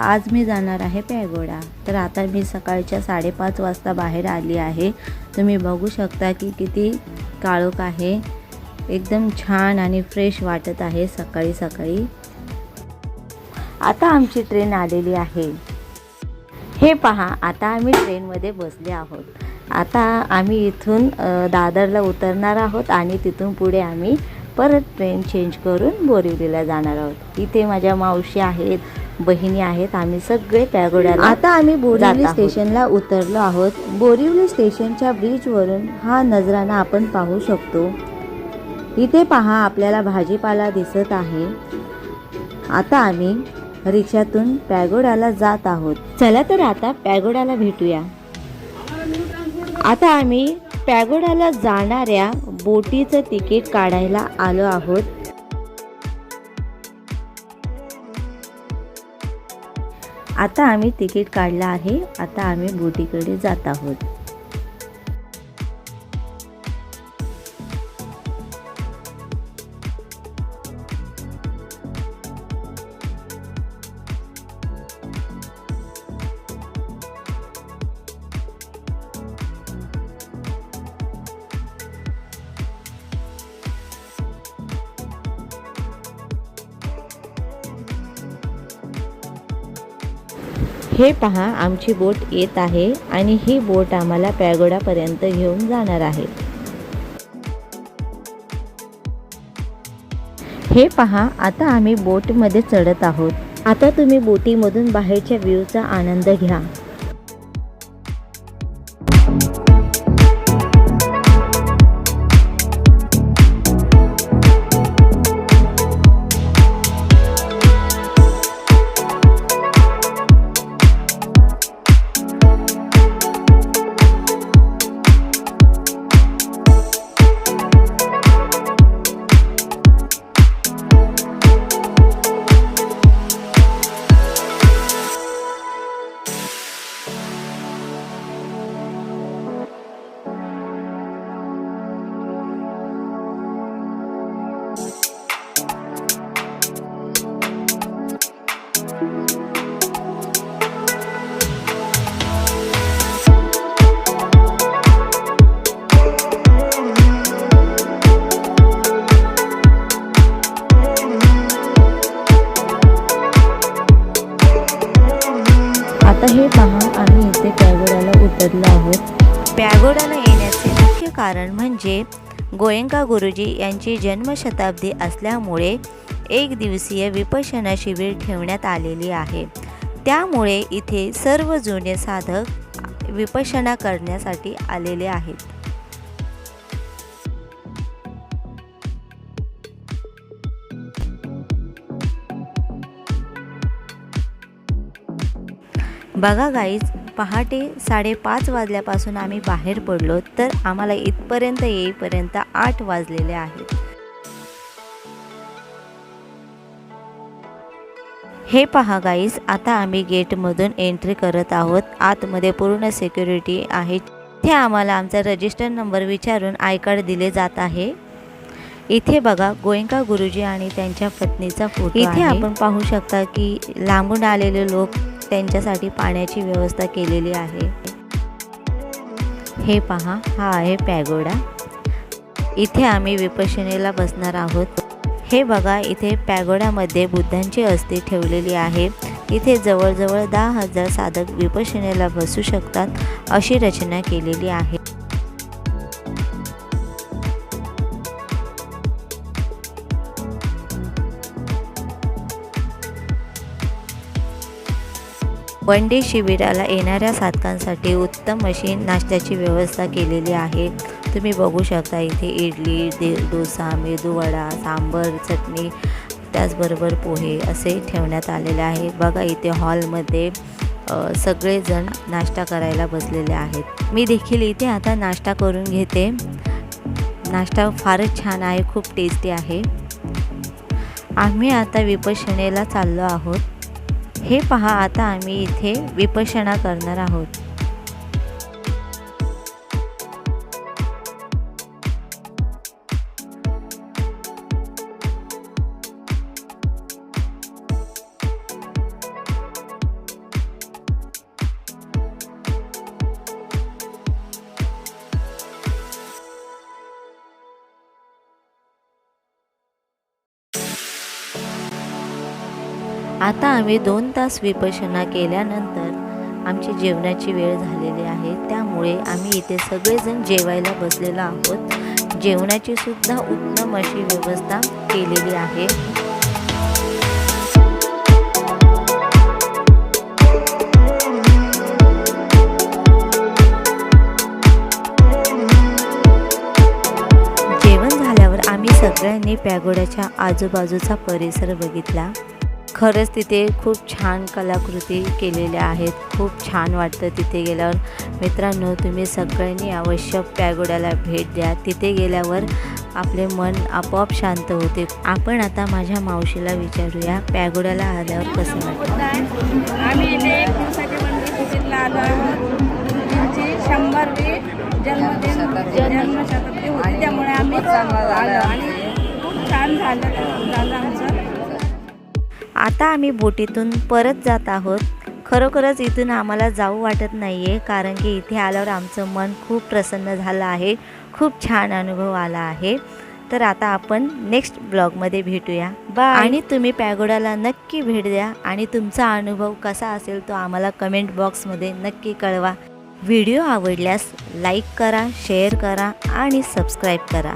आज मी जाणार आहे पॅगोडा। तर आता मी सकाळच्या 5:30 वाजता बाहेर आली आहे। तुम्ही बघू शकता की किती काळोख आहे, एकदम छान आणि फ्रेश वाटत आहे सकाळी सकाळी। आता आमची ट्रेन आलेली आहे। हे पहा, आता आम्ही ट्रेनमध्ये बसले आहोत। आता आम्ही इथून दादरला उतरणार आहोत आणि तिथून पुढे आम्ही परत ट्रेन चेंज करून बोरिवलीला जाणार आहोत। इथे माझ्या मावशी आहेत, बहिणी आहेत, आम्ही सगळे पॅगोड्याला। आता आम्ही बोरिवली स्टेशनला उतरलो आहोत। बोरिवली स्टेशनच्या ब्रिजवरून हा नजराणा आपण पाहू शकतो। इथे पहा, आपल्याला भाजीपाला दिसत आहे। आता आम्ही रिक्षातून पॅगोड्याला जात आहोत। चला तर आता पॅगोड्याला भेटूया। आता आम्ही पॅगोड्याला जाणाऱ्या बोटीचं तिकीट काढायला आलो आहोत। आता आम्ही तिकीट काढलं आहे। आता आम्ही बोटीकडे जात आहोत। हे पहा, आमची बोट येत आहे आणि ही बोट आम्हाला पॅगोडापर्यंत घेऊन जाणार आहे। हे पहा, आता आम्ही बोटमध्ये चढत आहोत। आता तुम्ही बोटीमधून बाहेरच्या व्ह्यूचा आनंद घ्या। आता हे पहा, आम्ही इथे पॅगोडाला उतरलो आहोत। पॅगोडाला येण्याचे मुख्य कारण म्हणजे गोयंका गुरुजी यांची जन्मशताब्दी असल्यामुळे एक दिवसीय विपश्यना शिबिर ठेवण्यात आलेली आहे। त्यामुळे इथे सर्व जुने साधक विपश्यना करण्यासाठी आलेले आहेत। बघा गाईज, पहाटे 5:30 वाजल्यापासून आम्ही बाहेर पडलो तर आम्हाला इथपर्यंत येईपर्यंत 8 वाजलेले आहेत। हे पहा गाईज, आता आम्ही गेटमधून एंट्री करत आहोत। आतमध्ये पूर्ण सिक्युरिटी आहे। इथे आम्हाला आमचा रजिस्टर नंबर विचारून आय कार्ड दिले जात आहे। इथे बघा, गोयंका गुरुजी आणि त्यांच्या पत्नीचा फोटो आहे। इथे आपण पाहू शकता की लांबून आलेले लोक त्यांच्यासाठी पाण्याची व्यवस्था केलेली आहे। हे पहा, हा आहे पॅगोडा। इथे आम्ही विपश्यनेला बसणार आहोत। हे बघा, इथे पॅगोडामध्ये बुद्धांची अस्थी ठेवलेली आहे। इथे जवळजवळ 10,000 साधक विपश्यनेला बसू शकतात अशी रचना केलेली आहे। वन डे शिबिराला येणाऱ्या साधकांसाठी उत्तम अशी नाश्त्याची व्यवस्था केलेली आहे। तुम्ही बघू शकता, इथे इडली, डोसा, मेदूवडा, सांबर, चटणी, त्याचबरोबर पोहे असे ठेवण्यात आलेले आहे। बघा, इथे हॉलमध्ये सगळेजण नाश्ता करायला बसलेले आहेत। मी देखील इथे आता नाश्ता करून घेते। नाश्ता फारच छान आहे, खूप टेस्टी आहे। आम्ही आता विपश्यनेला चाललो आहोत। हे पहा, आता आम्ही इथे विपश्यना करणार आहोत। आता आम्ही 2 तास विपश्यना केल्यानंतर आमची जेवणाची वेळ झालेली आहे, त्यामुळे आम्ही इथे सगळेजण जेवायला बसलेलो आहोत। जेवणाची सुद्धा उत्तम अशी व्यवस्था केलेली आहे। जेवण झाल्यावर आम्ही सगळ्यांनी पॅगोड्याच्या आजूबाजूचा परिसर बघितला। खरंच तिथे खूप छान कलाकृती केलेल्या आहेत। खूप छान वाटतं तिथे गेल्यावर। मित्रांनो, तुम्ही सगळ्यांनी अवश्य पॅगोड्याला भेट द्या। तिथे गेल्यावर आपले मन आपोआप शांत होते। आपण आता माझ्या मावशीला विचारूया पॅगोड्याला आल्यावर कसं वाटतं। आम्ही इथे 1 दिवसाच्या गणपतीला आलो आहोत। त्यांची 100वी जन्मशताब्दी होती, त्यामुळे आम्ही आलो आणि खूप छान झालं आमचं। आता आम्ही बोटीतून परत जात आहोत। खरोखरच इथून आम्हाला जाऊ वाटत नाही आहे, कारण की इथे आल्यावर आमचं मन खूप प्रसन्न झालं आहे। खूप छान अनुभव आला आहे। तर आता आपण नेक्स्ट ब्लॉगमध्ये भेटूया। बाय। आणि तुम्ही पॅगोड्याला नक्की भेट द्या आणि तुमचा अनुभव कसा असेल तो आम्हाला कमेंट बॉक्समध्ये नक्की कळवा। व्हिडिओ आवडल्यास लाईक करा, शेअर करा आणि सबस्क्राईब करा।